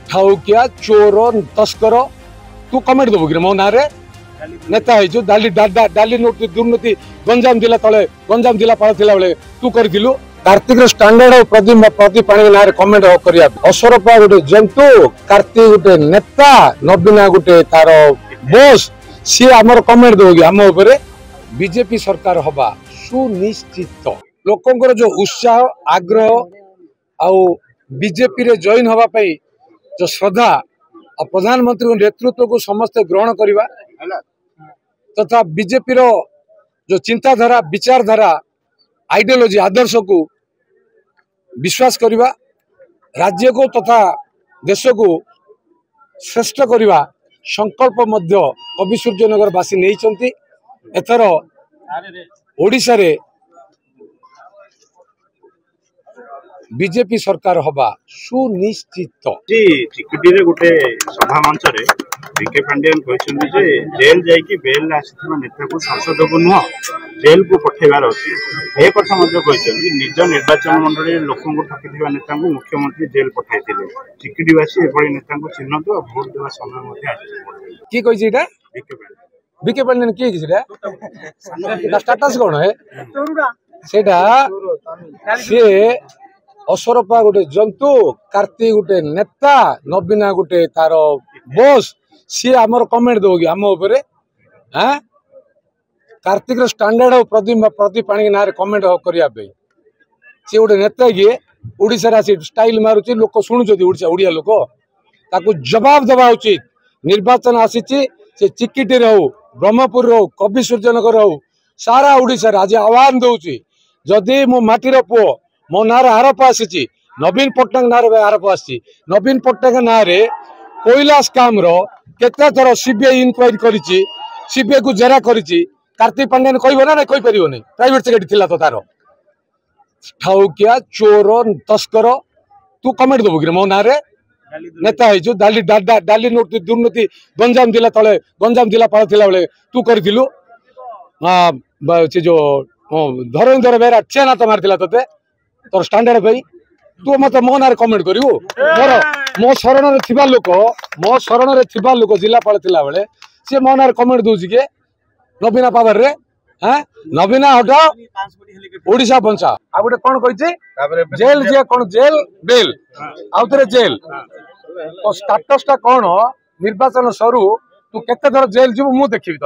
ठाउकिया चोर तस्कर तू कमेंट देबू कि मो ना नेता है डाली डाली नोट दुर्नीति गंजाम जिला तले गंजाम जिला पाल बेले तू करू कार्तिक स्टांडर्ड और प्रदीप पाणी ना कमेंट करिया असरपा गोटे जंतु कार्तिक गोटे नेता नवीना गोटे तार बॉस सी आमर कमेंट देबू आम उपरे बीजेपी सरकार हवा सुनिश्चित लोकंकर जो उत्साह आग्रह आउ बीजेपी रे जॉइन हवा पाई जो श्रद्धा और प्रधानमंत्री नेतृत्व को समस्त ग्रहण करवा तथा बीजेपी रो जो चिंताधारा विचारधारा आइडियोलॉजी आदर्श को विश्वास करवा राज्य को तथा देश को श्रेष्ठ करवा संकल्प मध्य कवि सूर्यनगर बासी नहीं एथर ओडिशा रे बीजेपी सरकार हवा सुनिश्चित चिकिटी रे गोटे सभा मंच रे विके पांडियन कहछन जे जेल जाई कि बेल आसीथिबा नेता को संसद को नुह जेल को पठेबार अछि ए कथा मध्ये कहछन निज निर्वाचन मंडली रे लोकन को ठकिथिबा नेता को मुख्यमंत्री जेल पठाइथिले चिकिटीवासी एभଳି नेता को चिन्हत और वोट देवा समय मध्ये आछि की कहै छी एटा विके पांडियन की कि स्टेटस कोन है सेटा से असरपा गोटे जंतु कार्तिक गोटे नेता नवीना गोटे तार बॉस सी आमर कमेंट देबू आम उपरे कार्तिक स्टांडर्ड और प्रदीप पाणी ना कमेंट करिया सी गोटे नेता किए ओडिशा आसी स्टाइल मारुची लोक शुणुंट ओडिया लोक ताकू जवाब देवा उचित निर्वाचन आसी से चिकिटी हो ब्रह्मपुर हो कवि सूर्यनगर हो सारा ओडिशा आज आह्वान दौची जदि मो माटीर पुओ मो ना आरोप आसी नवीन पट्टनायक ना आरोप आसी नवीन पट्टनायक ना कोयला स्काम केते थर सीबीआई इनक्वारी करिछि सीबीआई को जेरा करिछि कार्तिक पांड्यन कहबो ना कहि परिबो नै प्राइवेट सेक्रेटरी थिला तो तारो ठाउकिया चोर तस्कर तू कमेंट देबू कि मो ना नेता है डाली डाली नोट दुर्नीति गंजाम जिला तले गंजाम जिला पाल बेले तू करू से जो धरेन्द्र बेरा चेना तो मारला तोते तोर स्टांडर्ड भाई तू मत मो ना कमेंट करू मोर मो शरण लोक जिलापाल बेले सी मो ना कमेंट दूसरी के नवीना पावर रे नवीना हटाओ ओडिशा बंचा आ गोटे कौन कही जेल जे कौन जेल बेल आउ थे जेल तो स्टाटस टा कौन निर्वाचन सरू तू केते थर जेल जीव मु देखी।